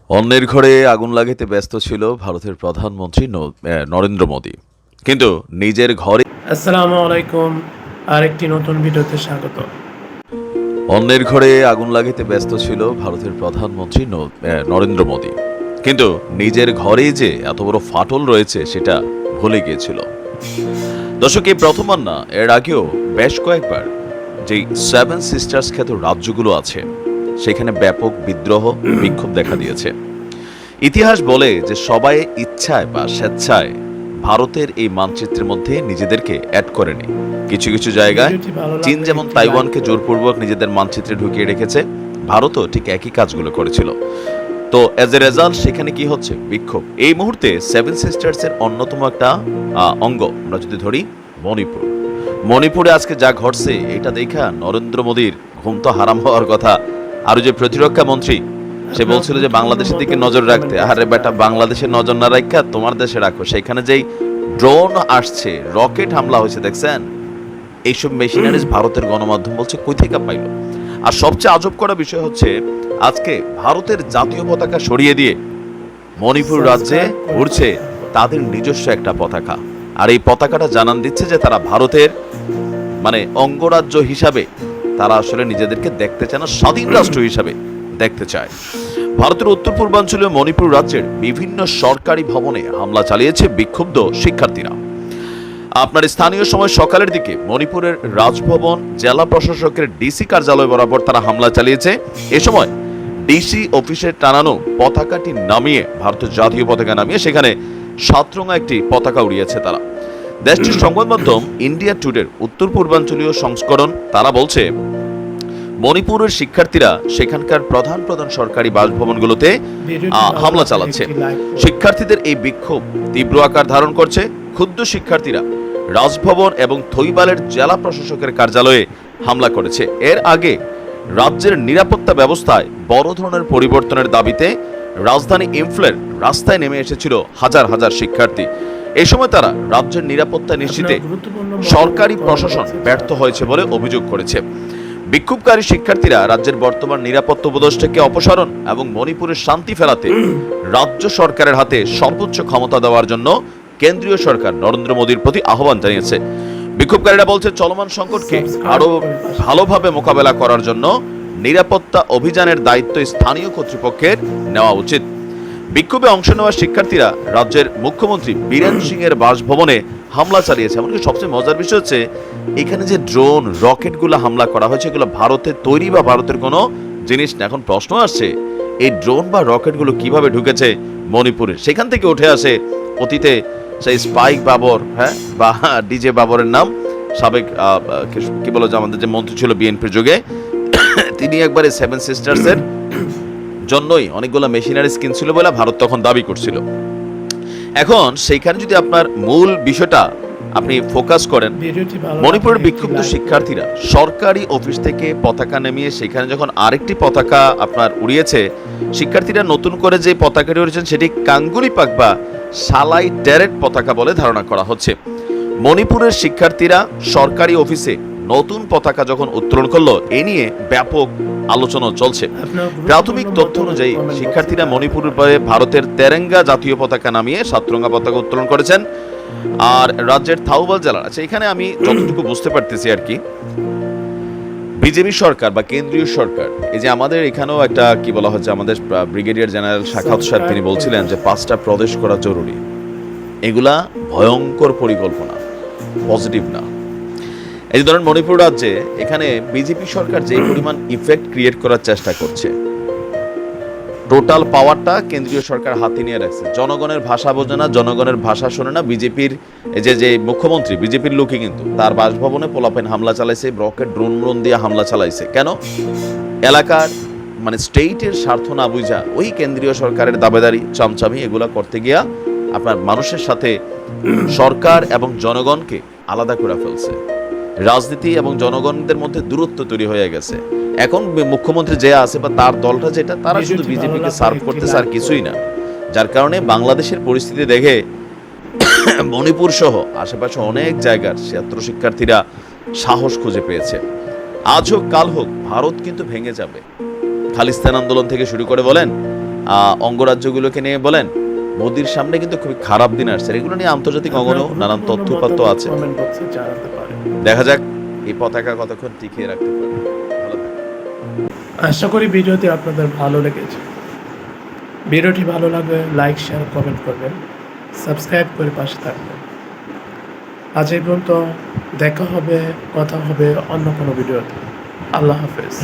অন্যের ঘরে আগুন লাগাতে ব্যস্ত ছিল ভারতের প্রধানমন্ত্রী নরেন্দ্র মোদী, কিন্তু নিজের ঘরে আসসালামু আলাইকুম। আরেকটি নতুন ভিডিওতে স্বাগত। অন্যের ঘরে আগুন লাগাতে ব্যস্ত ছিল ভারতের প্রধানমন্ত্রী নরেন্দ্র মোদী, কিন্তু নিজের ঘরেই যে এত বড় ফাটল রয়েছে সেটা ভুলে গিয়েছিল। দর্শক, এই প্রথমবার না, এর আগেও বেশ কয়েকবার যেই সেভেন সিস্টার্স খ্যাত রাজ্যগুলো আছে সেখানে ব্যাপক বিদ্রোহ বিক্ষোভ দেখা দিয়েছে। ইতিহাস বলে যে সবাই ইচ্ছায় বা স্বেচ্ছায় ভারতের এই মানচিত্রের মধ্যে নিজেদেরকে অ্যাড করেনি। কিছু কিছু জায়গায় ভিডিওটি ভালো চীন লাগলে যেমন একটি তাইওয়ানকে লাইক জোরপূর্বক নিজেদের মানচিত্রে ঢুকিয়ে রেখেছে, ভারতও ঠিক একই কাজগুলো করেছিল। তো এজ এ রেজাল্ট সেখানে কি হচ্ছে? বিক্ষোভ। এই মুহূর্তে সেভেন সিস্টার্স এর অন্যতম একটা অঙ্গ আমরা যদি ধরি মণিপুর। মণিপুরে আজকে যা ঘটছে এটা দেখা নরেন্দ্র মোদীর ঘুম তো হারাম হওয়ার কথা। আর যে প্রতিরক্ষা মন্ত্রী সে বলছিল যে বাংলাদেশের দিকে নজর রাখতে। আরে বেটা, বাংলাদেশের নজর না রাখা তোমার দেশে রাখো। সেখানে যেই ড্রোন আসছে, রকেট হামলা হয়েছে দেখছেন, এইসব মেশিনারিজ ভারতের গণমাধ্যম বলছে কই থেকে পাইল। আর সবচেয়ে আজব করা বিষয় হচ্ছে আজকে ভারতের জাতীয় পতাকা সরিয়ে দিয়ে মণিপুর রাজ্যে ঘুরছে তাদের নিজস্ব একটা পতাকা। আর এই পতাকাটা জানান দিচ্ছে যে তারা ভারতের অঙ্গরাজ্য হিসাবে তারা আসলে নিজেদেরকে দেখতে চায় না, স্বাধীন রাষ্ট্র হিসাবে দেখতে চায়। ভারতের উত্তর পূর্বাঞ্চলীয় মণিপুর রাজ্যের বিভিন্ন সরকারি ভবনে হামলা চালিয়েছে বিক্ষুব্ধ শিক্ষার্থীরা। আপনার স্থানীয় সময় সকালের দিকে মণিপুরের রাজভবন, জেলা প্রশাসকের ডিসি কার্যালয় বরাবর তারা হামলা চালিয়েছে। এ সময় ডিসি অফিসের টানানো পতাকাটি নামিয়ে, ভারতের জাতীয় পতাকা নামিয়ে সেখানে 7 রঙা একটি পতাকা উড়িয়েছে তারা। দেশটির সংবাদ মাধ্যম ইন্ডিয়া টুডের উত্তর পূর্বাঞ্চলীয় সংস্করণ তারা বলছে মণিপুরের শিক্ষার্থীরা সেখানকার প্রধান প্রধান সরকারি বাসভবনগুলোতে হামলা চালাচ্ছে। শিক্ষার্থীদের এই বিক্ষোভ তীব্র আকার ধারণ করছে। ক্ষুব্ধ শিক্ষার্থীরা রাজভবন এবং থৈবালের জেলা প্রশাসকের কার্যালয়ে হামলা করেছে। এর আগে রাজ্যের নিরাপত্তা ব্যবস্থায় বড় ধরনের পরিবর্তনের দাবিতে রাজধানী ইম্ফলের রাস্তায় নেমে এসেছিল হাজার হাজার শিক্ষার্থী। এই সময় তারা রাজ্যের নিরাপত্তা নিশ্চিতে সরকারি প্রশাসন ব্যর্থ হয়েছে বলে অভিযোগ করেছে। বিক্ষোভকারী শিক্ষার্থীরা রাজ্যের বর্তমান নিরাপত্তা উপদেষ্টাকে অপসারণ এবং মণিপুরের শান্তি ফেরাতে রাজ্য সরকারের হাতে সর্বোচ্চ ক্ষমতা দেওয়ার জন্য কেন্দ্রীয় সরকার নরেন্দ্র মোদীর প্রতি আহ্বান জানিয়েছে। বিক্ষোভকারীরা বলছে চলমান সংকটকে আরো ভালোভাবে মোকাবেলা করার জন্য নিরাপত্তা অভিযানের দায়িত্ব স্থানীয় কর্তৃপক্ষের নেওয়া উচিত। বিক্ষোভে অংশ নেওয়া শিক্ষার্থীরা রাজ্যের মুখ্যমন্ত্রী বীরেন সিং এর বাসভবনে হামলা চালিয়েছে। এমনকি সবচেয়ে মজার বিষয় হচ্ছে এখানে যে ড্রোন, রকেটগুলো হামলা করা হয়েছে এগুলো ভারতের তৈরি বা ভারতের কোনো জিনিস না। এখন প্রশ্ন আসছে এই ড্রোন বা রকেটগুলো কিভাবে ঢুকেছে মণিপুরে? সেখান থেকে উঠে আসে অতীতে সেই স্পাইক বাবর, বা ডিজে বাবরের নাম, সাবেক কি বলো যে আমাদের যে মন্ত্রী ছিল বিএনপির যুগে, তিনি একবারে সেভেন সিস্টার্স এর জন্যই অনেকগুলো মেশিনারিজ কিনছিল বলে ভারত তখন দাবি করছিল। এখন সেইখানে যদি আপনার মূল বিষয়টা আপনি ফোকাস করেন, মণিপুরের বিক্ষুব্ধ শিক্ষার্থীরা সরকারি অফিস থেকে পতাকা নামিয়ে সেখানে যখন আরেকটি পতাকা আপনার উড়িয়েছে, শিক্ষার্থীরা নতুন করে যে পতাকাটি উড়িয়েছেন সেটি কাঙ্গুলি পাক বা সালাই ড্যারেট পতাকা বলে ধারণা করা হচ্ছে। মণিপুরের শিক্ষার্থীরা সরকারি অফিসে নতুন পতাকা যখন উত্তোলন করলো, এ নিয়ে ব্যাপক আলোচনা চলছে। প্রাথমিক তথ্য অনুযায়ী শিক্ষার্থীরা মণিপুরের পরে ভারতের তেরেঙ্গা জাতীয় পতাকা নামিয়ে 7 রঙা পতাকা উত্তোলন করেছেন। আর রাজ্যের থাউবাল জেলার আছে, এখানে আমি যতটুকু বুঝতে পারতেছি আর কি, বিজেপি সরকার বা কেন্দ্রীয় সরকার, এই যে আমাদের এখানেও একটা কি বলা হচ্ছে, আমাদের ব্রিগেডিয়ার জেনারেল শাখাত সাহেব তিনি বলছিলেন যে 5টা প্রদেশ করা জরুরি। এগুলা ভয়ঙ্কর পরিকল্পনা, পজিটিভ না। এই যে ধরেন মণিপুর রাজ্যে এখানে বিজেপি সরকার যে পরিমাণ ইফেক্ট ক্রিয়েট করার চেষ্টা করছে, টোটাল পাওয়ারটা কেন্দ্রীয় সরকার হাতে নিয়ে রাখছে। জনগণের ভাষা বোঝে না, জনগণের ভাষা শোনে না। বিজেপির যে মুখ্যমন্ত্রী, বিজেপির লোকই কিন্তু তার বাসভবনে পোলাপেন হামলা চালাইছে, রকেট ড্রোন দিয়ে হামলা চালাইছে। কেন? এলাকার স্টেটের স্বার্থ না বুঝা ওই কেন্দ্রীয় সরকারের দাবেদারি, চামচামি এগুলা করতে গিয়া আপনার মানুষের সাথে সরকার এবং জনগণকে আলাদা করে ফেলছে। রাজনীতি এবং জনগণদের মধ্যে দূরত্ব তৈরি হয়ে গেছে। এখন মুখ্যমন্ত্রী যে আছে বা তার দলটা যেটা, তারা শুধু বিজেপিকে সার্ভ করতেছে আর কিছুই না। যার কারণে বাংলাদেশের পরিস্থিতি দেখে মণিপুর সহ আশেপাশে অনেক জায়গার ছাত্র শিক্ষার্থীরা সাহস খুঁজে পেয়েছে। আজ হোক কাল হোক ভারত কিন্তু ভেঙে যাবে। খালিস্তান আন্দোলন থেকে শুরু করে বলেন অঙ্গরাজ্যগুলোকে নিয়ে বলেন, মোদির সামনে কিন্তু খুবই খারাপ দিন আসছে। এগুলো নিয়ে আন্তর্জাতিক অঙ্গনেও নানান তথ্য উপাত্ত আছে। কমেন্ট বক্সে জানাতে পারেন। দেখা যাক এই পতাকা কতক্ষণ টিকিয়ে রাখতে পারে। ভালো থাকবেন। আশা করি ভিডিওটি আপনাদের ভালো লেগেছে। ভিডিওটি ভালো লাগলে লাইক, শেয়ার, কমেন্ট করবেন, সাবস্ক্রাইব করে পাশে থাকবেন। আজ এই পর্যন্ত, দেখা হবে, কথা হবে অন্য কোনো ভিডিওতে। আল্লাহ হাফেজ।